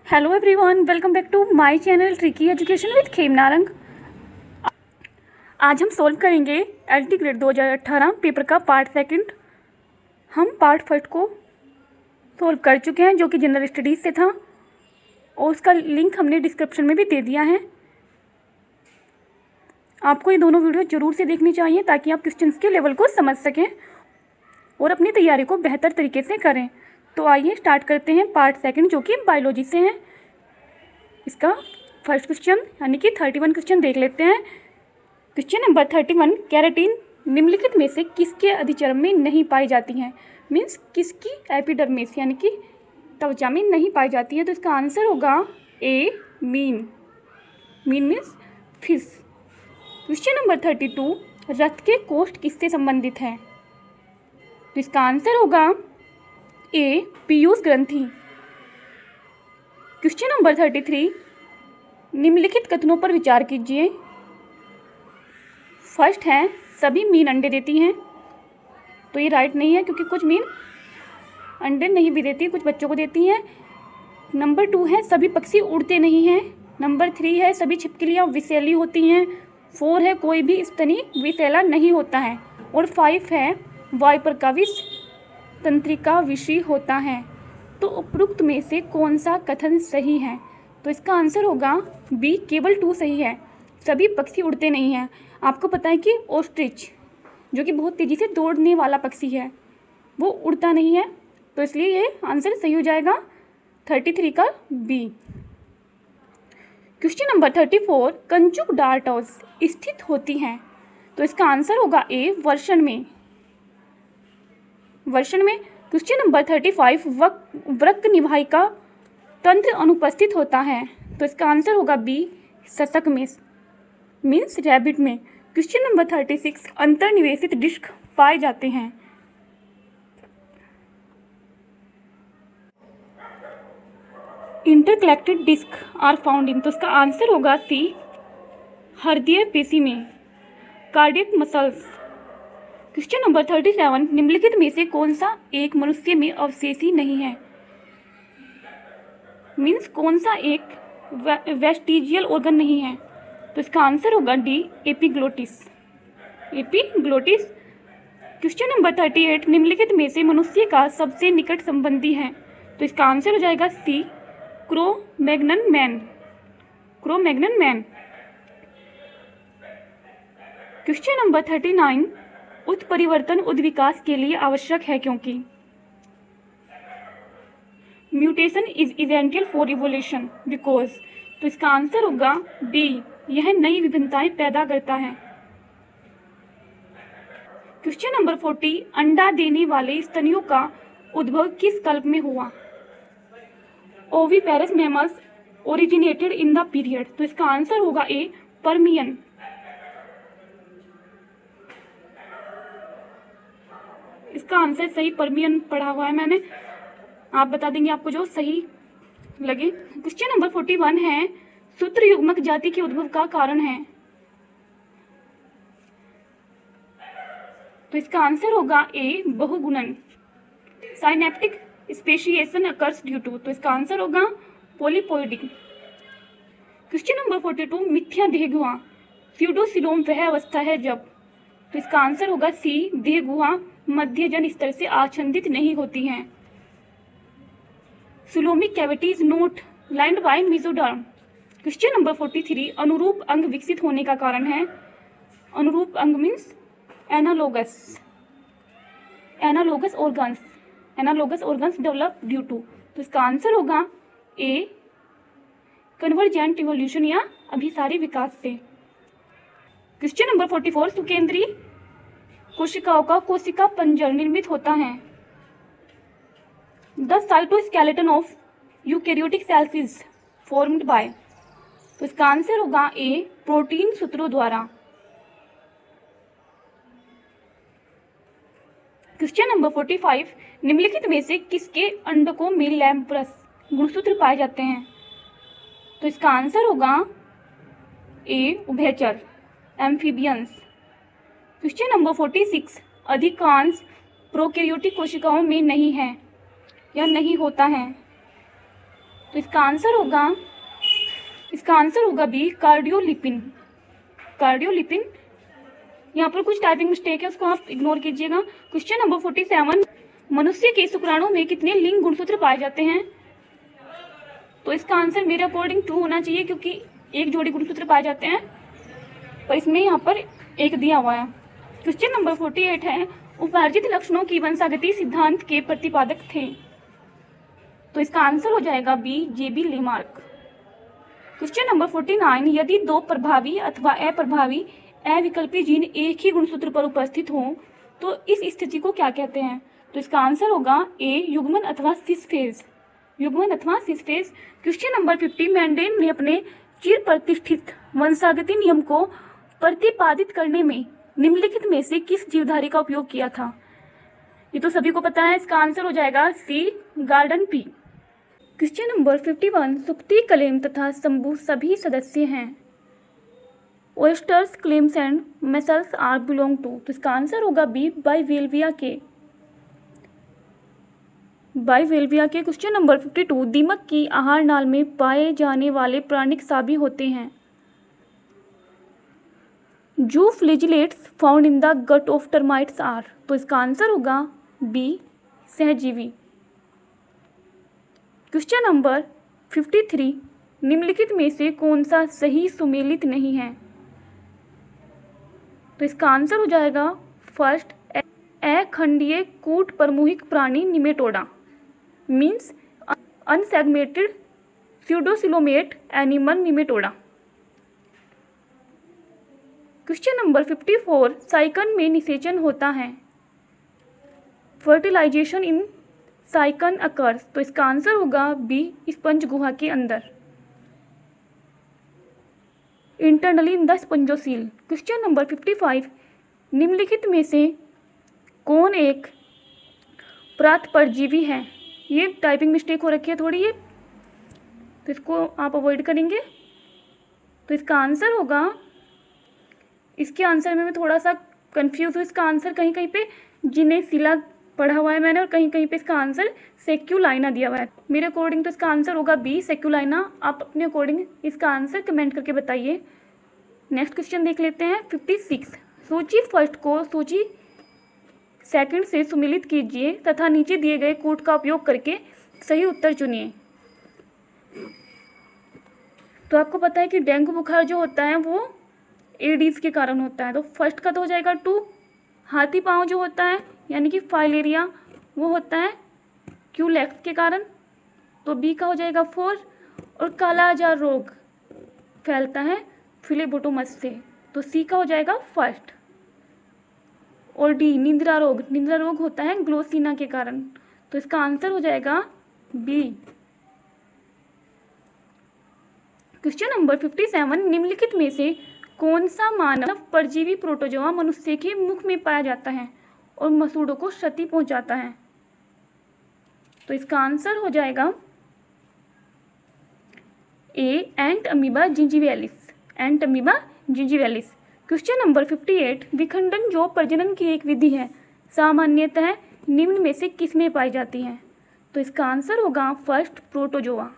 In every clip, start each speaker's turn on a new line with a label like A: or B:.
A: Hello everyone, welcome back to my channel tricky education with Khem Narang. आज हम solve करेंगे LT grade 2018 paper का part second. हम part first को सोल्व कर चुके हैं जो कि जनरल स्टडीज़ से था और उसका लिंक हमने डिस्क्रिप्शन में भी दे दिया है। आपको ये दोनों वीडियो ज़रूर से देखनी चाहिए ताकि आप क्वेश्चंस के लेवल को समझ सकें और अपनी तैयारी को बेहतर तरीके से करें। तो आइए स्टार्ट करते हैं पार्ट सेकंड जो कि बायोलॉजी से है। इसका फर्स्ट क्वेश्चन यानी कि 31 क्वेश्चन देख लेते हैं। क्वेश्चन नंबर 31, कैराटीन निम्नलिखित में से किसके अधिचर्म में नहीं पाई जाती हैं? मीन्स किसकी एपिडर्मिस यानी कि त्वचा में नहीं पाई जाती है। तो इसका आंसर होगा ए, मीन। मीन मीन्स फिश। क्वेश्चन नंबर 32, रक्त के कोष्ठ किससे संबंधित है? तो इसका आंसर होगा ए, पीयूष ग्रंथि। क्वेश्चन नंबर 33, निम्नलिखित कथनों पर विचार कीजिए। फर्स्ट है सभी मीन अंडे देती हैं, तो ये राइट नहीं है क्योंकि कुछ मीन अंडे नहीं भी देती, कुछ बच्चों को देती हैं। नंबर 2 है सभी पक्षी उड़ते नहीं हैं। नंबर 3 है सभी छिपकलियाँ विषैली होती हैं। 4 है कोई भी स्तनी विषैला नहीं होता है। और 5 है वाइपर का विष तंत्रिका विषी होता है। तो उपरोक्त में से कौन सा कथन सही है? तो इसका आंसर होगा बी, केवल 2 सही है। सभी पक्षी उड़ते नहीं हैं। आपको पता है कि ऑस्ट्रिच जो कि बहुत तेज़ी से दौड़ने वाला पक्षी है वो उड़ता नहीं है, तो इसलिए ये आंसर सही हो जाएगा 33 का बी। क्वेश्चन नंबर 34, कंचुक डार्टोस स्थित होती हैं। तो इसका आंसर होगा ए, वर्षण में। वर्षण में। क्वेश्चन नंबर 35, वृक्क निवाहिका तंत्र अनुपस्थित होता है। तो इसका आंसर होगा बी, सशक में मीन्स रैबिट में। क्वेश्चन नंबर 36, अंतर्निवेशित डिस्क पाए जाते हैं। Intercalated disk are found in. तो इसका आंसर होगा सी, हृदय पेशी में, कार्डियक मसल्स। क्वेश्चन नंबर 37, निम्नलिखित में से कौन सा एक मनुष्य में अवशेषी नहीं है? मीन्स कौन सा एक वेस्टिजियल ऑर्गन नहीं है? तो इसका आंसर होगा D, epiglottis. Epiglottis. Question number 38, निम्नलिखित में से मनुष्य का सबसे निकट संबंधी है। तो इसका आंसर हो जाएगा C, Cro-Magnon man. Cro-Magnon man. Question number 39, उत्परिवर्तन उद्विकास के लिए आवश्यक है क्योंकि mutation is essential for evolution because. तो इसका आंसर होगा बी, यह नई विभिन्नताएं पैदा करता है। क्वेश्चन नंबर 40, अंडा देने वाले स्तनियों का उद्भव किस कल्प में हुआ? Oviparous mammals originated in the period. तो इसका आंसर होगा ए, पर्मियन। इसका आंसर सही पर्मियन पढ़ा हुआ है मैंने, आप बता देंगे आपको जो सही लगे। क्वेश्चन नंबर 41 है सूत्र युग्मक जाति के उद्भव का कारण है। तो इसका आंसर होगा ए, बहुगुणन। Synaptic speciation occurs due to. तो इसका आंसर होगा पॉलीपोइडिक। क्वेश्चन नंबर 42, मिथ्या देह गुहा स्यूडोसिलोम वह अवस्था है जब। तो इसका आंसर होगा सी, देह गुहा मध्य जन स्तर से आच्छादित नहीं होती हैं। Coelomic cavity is not lined by mesoderm. Question number 43, अनुरूप अंग विकसित होने का कारण है। अनुरूप अंग means analogous. Analogous organs. Analogous organs develop due to. तो इसका आंसर होगा ए, कन्वर्जेंट इवोल्यूशन या अभिसारी विकास से। क्वेश्चन नंबर 44, सुकेंद्रीय कोशिकाओं का कोशिका पंजर निर्मित होता है। The cytoskeleton of eukaryotic cells is formed by. तो इसका आंसर होगा ए, प्रोटीन सूत्रों द्वारा। क्वेश्चन नंबर 45, निम्नलिखित में से किसके अंडकों में लैम्प्रस गुणसूत्र पाए जाते हैं? तो इसका आंसर होगा ए, उभयचर, एम्फीबियंस। क्वेश्चन नंबर 46, अधिकांश प्रोकैरियोटिक कोशिकाओं में नहीं है या नहीं होता है। तो तो इसका आंसर होगा बी, कार्डियोलिपिन। कार्डियोलिपिन। यहाँ पर कुछ टाइपिंग मिस्टेक है, उसको आप इग्नोर कीजिएगा। क्वेश्चन नंबर 47, मनुष्य के शुक्राणु में कितने लिंग गुणसूत्र पाए जाते हैं? तो इसका आंसर मेरे अकॉर्डिंग 2 होना चाहिए, क्योंकि एक जोड़ी गुणसूत्र पाए जाते हैं, पर इसमें यहाँ पर एक दिया हुआ है। क्वेश्चन नंबर 48 है, उपार्जित लक्षणों की वंशागति सिद्धांत के प्रतिपादक थे? तो इसका आंसर हो जाएगा बी, जेबी लेमार्क। क्वेश्चन नंबर 49, यदि 2 प्रभावी अथवा अप्रभावी अविकल्पी जीन एक ही गुणसूत्र पर उपस्थित हों तो इस स्थिति को क्या कहते हैं? तो इसका आंसर होगा ए, युग्मन अथवा सिसफेज। युग्मन अथवा सिसफेज। क्वेश्चन नंबर 50, मेंडेल ने अपने चिर प्रतिष्ठित वंशागति नियम को प्रतिपादित करने में निम्नलिखित में से किस जीवधारी का उपयोग किया था? ये तो सभी को पता है, इसका आंसर हो जाएगा C, garden pea. Question number 51, सुक्ति, क्लेम तथा शंभू सभी सदस्य हैं। Oysters, clams and mussels are belong to. तो इसका आंसर होगा बी, बाइवेल्विया के। बाइवेल्विया के। क्वेश्चन नंबर 52, दीमक की आहार नाल में पाए जाने वाले प्राणिक साबी होते हैं। जो flagellates found in the gut of termites are. तो इसका आंसर होगा बी, सहजीवी। क्वेश्चन नंबर 53, निम्नलिखित में से कौन सा सही सुमेलित नहीं है? तो इसका आंसर हो जाएगा फर्स्ट, अखंडीय कूट प्रमुहिक प्राणी Nematoda, means unsegmented pseudocoelomate animal Nematoda. Question number 54, साइकन में निषेचन होता है। फर्टिलाइजेशन इन साइकन अकर्स। तो इसका आंसर होगा बी, स्पंज गुहा के अंदर, internally in the spongocoel. Question number 55, निम्नलिखित में से कौन एक प्रात परजीवी है? ये टाइपिंग मिस्टेक हो रखी है थोड़ी, ये तो इसको आप अवॉइड करेंगे। तो इसका आंसर होगा, इसके आंसर में मैं थोड़ा सा कंफ्यूज हूँ। इसका आंसर कहीं कहीं पे जिन्हें सिला पढ़ा हुआ है मैंने, और कहीं कहीं पे इसका आंसर सेक्यूलाइना दिया हुआ है। मेरे अकॉर्डिंग तो इसका आंसर होगा बी, सेक्यूलाइना। आप अपने अकॉर्डिंग इसका आंसर कमेंट करके बताइए। नेक्स्ट क्वेश्चन देख लेते हैं 56, सूची फर्स्ट को सूची सेकंड से सुमेलित कीजिए तथा नीचे दिए गए कोड का उपयोग करके सही उत्तर चुनिए। तो आपको पता है कि डेंगू बुखार जो होता है वो एडीज के कारण होता है, तो फर्स्ट का तो हो जाएगा 2। हाथी पाँव जो होता है यानी कि फाइलेरिया वो होता है क्यूलेक्स के कारण, तो बी का हो जाएगा 4। और काला आजार रोग फैलता है फिलेबोटोमस से, तो सी का हो जाएगा फर्स्ट। और डी, निद्रा रोग होता है ग्लोसिना के कारण, तो इसका आंसर हो जाएगा बी। क्वेश्चन नंबर 57, निम्नलिखित में से कौन सा मानव परजीवी प्रोटोजोआ मनुष्य के मुख में पाया जाता है और मसूड़ों को क्षति पहुंचाता है? तो इसका आंसर हो जाएगा ए, एंट अमीबा जिंजीवैलिस। एंट अमीबा जिंजीवैलिस। क्वेश्चन नंबर 58, विखंडन जो प्रजनन की एक विधि है सामान्यतः निम्न में से किसमें पाई जाती है? तो इसका आंसर होगा first, protozoa.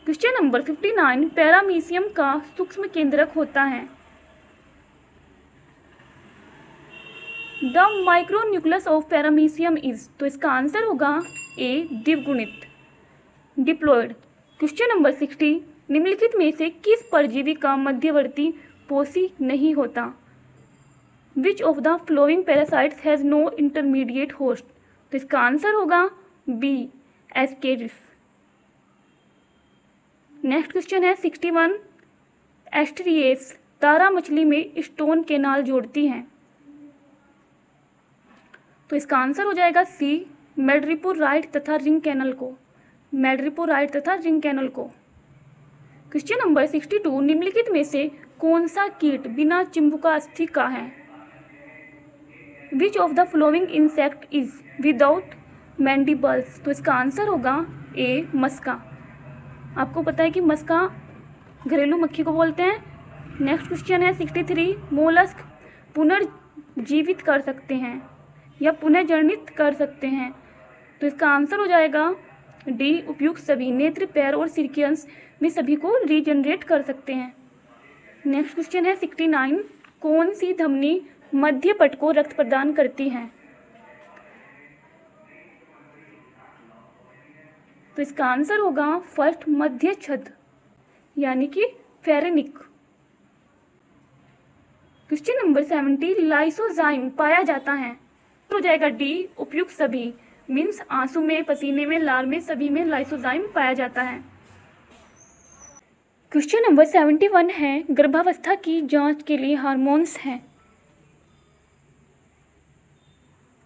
A: Question number 59, paramecium का सूक्ष्म केंद्रक होता है। The micronucleus of paramecium is. तो इसका आंसर होगा ए, द्विगुणित, डिप्लॉयड। क्वेश्चन नंबर 60, निम्नलिखित में से किस परजीवी का मध्यवर्ती पोषी नहीं होता? Which of the following parasites has no intermediate host? तो इसका आंसर होगा बी, एस्केरिस। नेक्स्ट क्वेश्चन है 61, एस्ट्रिएस तारा मछली में स्टोन कैनाल जोड़ती हैं। तो इसका आंसर हो जाएगा सी, मैड्रिपोराइट तथा रिंग कैनल को। क्वेश्चन नंबर 62, निम्नलिखित में से कौन सा कीट बिना चिंबुकास्थि का है? विच of the flowing insect is without mandibles? तो इसका आंसर होगा ए, मस्का। आपको पता है कि मस्का घरेलू मक्खी को बोलते हैं। नेक्स्ट क्वेश्चन है 63, मोलस्क पुनर्जीवित कर सकते हैं या पुनर्जनित कर सकते हैं। तो इसका आंसर हो जाएगा डी, उपयुक्त सभी। नेत्र, पैर और सिर के अंश में सभी को रीजनरेट कर सकते हैं। नेक्स्ट क्वेश्चन है 69, कौन सी धमनी मध्य पट को रक्त प्रदान करती है? तो इसका आंसर होगा फर्स्ट, मध्य छद यानी कि फेरेनिक। क्वेश्चन नंबर 70, लाइसोजाइम पाया जाता है? तो हो जाएगा डी, उपयुक्त सभी। मीन्स आंसू में, पसीने में, लार में, सभी में लाइसोजाइम पाया जाता है। क्वेश्चन नंबर 71 है, गर्भावस्था की जांच के लिए हार्मोन्स हैं।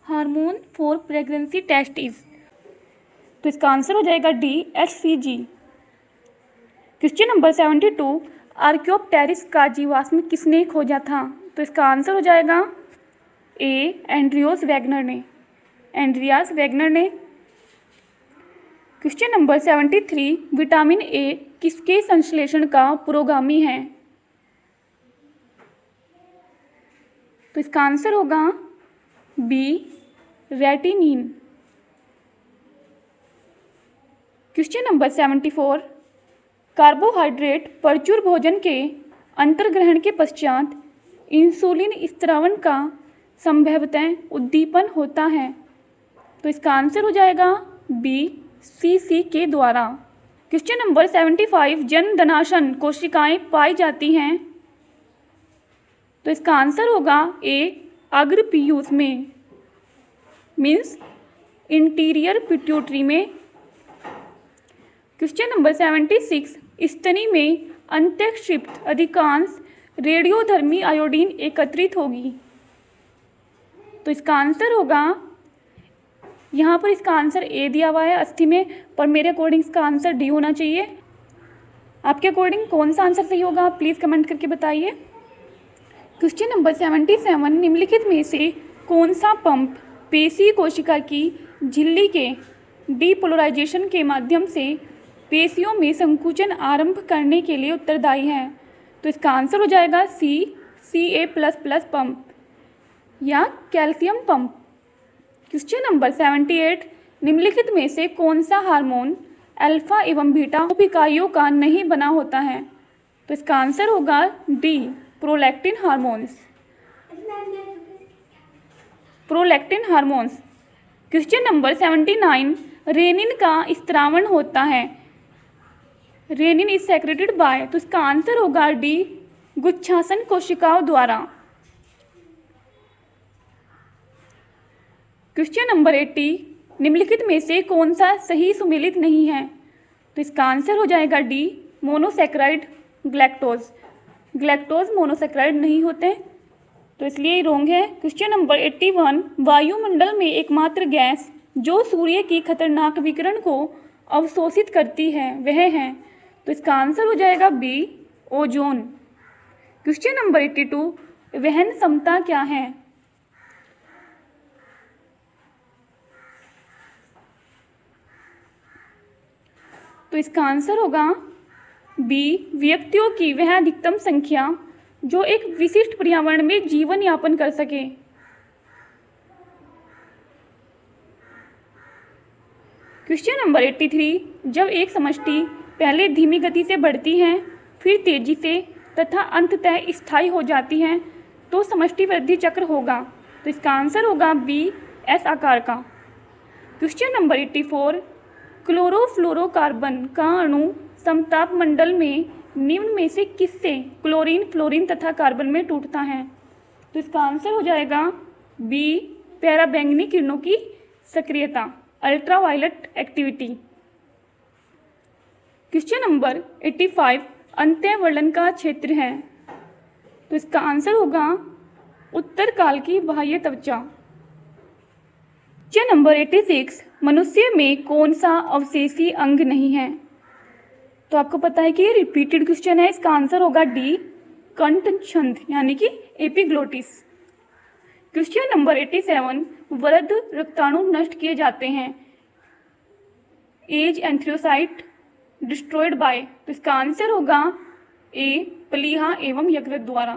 A: Hormone for pregnancy test is. तो इसका आंसर हो जाएगा D, HCG। Question number 72, archaeopteryx का जीवाश्म किसने खोजा था? तो इसका आंसर हो जाएगा ए, एंड्रियास वैगनर ने। एंड्रियास वैगनर ने। क्वेश्चन नंबर 73, विटामिन ए किसके संश्लेषण का पुरोगामी है? तो इसका आंसर होगा बी, रेटिनिन। क्वेश्चन नंबर 74, कार्बोहाइड्रेट प्रचुर भोजन के अंतर्ग्रहण के पश्चात इंसुलिन स्त्रावन का संभवतः उद्दीपन होता है। तो इसका आंसर हो जाएगा बी, CC के द्वारा। क्वेश्चन नंबर 75, जनधनाशन कोशिकाएं पाई जाती हैं? तो इसका आंसर होगा ए, अग्र पीयूष में, मीन्स इंटीरियर पिट्यूटरी में। क्वेश्चन नंबर 76, स्तनी में अंतःक्षिप्त अधिकांश रेडियोधर्मी आयोडीन एकत्रित होगी। तो इसका आंसर होगा, यहाँ पर इसका आंसर ए दिया हुआ है अस्थि में, पर मेरे अकॉर्डिंग इसका आंसर डी होना चाहिए। आपके अकॉर्डिंग कौन सा आंसर सही होगा, आप प्लीज़ कमेंट करके बताइए। क्वेश्चन नंबर 77, निम्नलिखित में से कौन सा पंप पेशी कोशिका की झिल्ली के डीपोलराइजेशन के माध्यम से पेशियों में संकुचन आरंभ करने के लिए उत्तरदायी है? तो इसका आंसर हो जाएगा सी, Ca++ पंप या कैल्शियम पंप। क्वेश्चन नंबर 78, निम्नलिखित में से कौन सा हार्मोन अल्फा एवं बीटा उप-इकाइयों का नहीं बना होता है? तो इसका आंसर होगा D, prolactin hormones. Prolactin hormones. Question number 79, renin का स्त्रावण होता है? Renin is secreted by. तो इसका आंसर होगा डी, गुच्छासन कोशिकाओं द्वारा। क्वेश्चन नंबर 80, निम्नलिखित में से कौन सा सही सुमेलित नहीं है? तो इसका आंसर हो जाएगा D, monosaccharide galactose. Galactose monosaccharide नहीं होते, तो इसलिए रोंग है। क्वेश्चन नंबर 81, वायुमंडल में एकमात्र गैस जो सूर्य की खतरनाक विकिरण को अवशोषित करती है वह है? तो इसका आंसर हो जाएगा बी, ओजोन। क्वेश्चन नंबर 82, वहन क्षमता क्या है? तो इसका आंसर होगा बी, व्यक्तियों की वह अधिकतम संख्या जो एक विशिष्ट पर्यावरण में जीवन यापन कर सके। क्वेश्चन नंबर 83, जब एक समष्टि पहले धीमी गति से बढ़ती है, फिर तेजी से तथा अंततः स्थायी हो जाती है, तो समष्टि वृद्धि चक्र होगा। तो इसका आंसर होगा बी, एस आकार का। क्वेश्चन नंबर 84, क्लोरोफ्लोरोकार्बन का अणु समताप मंडल में निम्न में से किससे क्लोरीन, फ्लोरीन तथा कार्बन में टूटता है? तो इसका आंसर हो जाएगा बी, पराबैंगनी किरणों की सक्रियता, अल्ट्रावायलेट एक्टिविटी। क्वेश्चन नंबर 85, अंत्यवर्लन का क्षेत्र है? तो इसका आंसर होगा उत्तर काल की बाह्य त्वचा। क्वेश्चन नंबर 86, मनुष्य में कौन सा अवशेषी अंग नहीं है? तो आपको पता है कि ये रिपीटेड क्वेश्चन है, इसका आंसर होगा डी, कंठछंद यानी कि एपिग्लोटिस। क्वेश्चन नंबर 87, वृद्ध रक्ताणु नष्ट किए जाते हैं एज एंथ्रोसाइट डिस्ट्रॉयड बाय। तो इसका आंसर होगा ए, प्लीहा एवं यकृत द्वारा।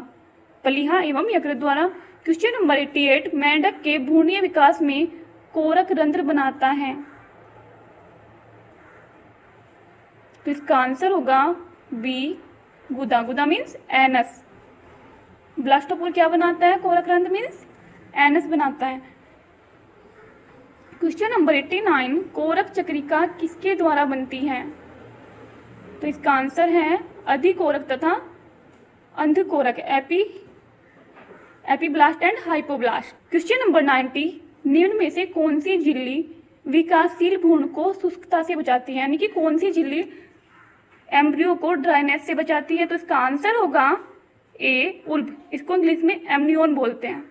A: प्लीहा एवं यकृत द्वारा। क्वेश्चन नंबर 88, मेंढक के भ्रूणीय विकास में कोरक रंध्र बनाता है। तो इसका आंसर होगा बी, गुदा। गुदा मीन्स एनस। ब्लास्टोपोर क्या बनाता है? कोरक रंध्र मीन्स एनस बनाता है। क्वेश्चन नंबर 89, कोरक चक्रिका किसके द्वारा बनती है? तो इसका आंसर है अधिकोरक तथा अंधकोरक, epiblast and hypoblast. Question number 90, निम्न में से कौन सी झिल्ली विकासशील भ्रूण को शुष्कता से बचाती है? यानी कि कौन सी झिल्ली एम्ब्रियो को ड्राइनेस से बचाती है? तो इसका आंसर होगा ए, उल्ब। इसको इंग्लिश में एमनियोन बोलते हैं।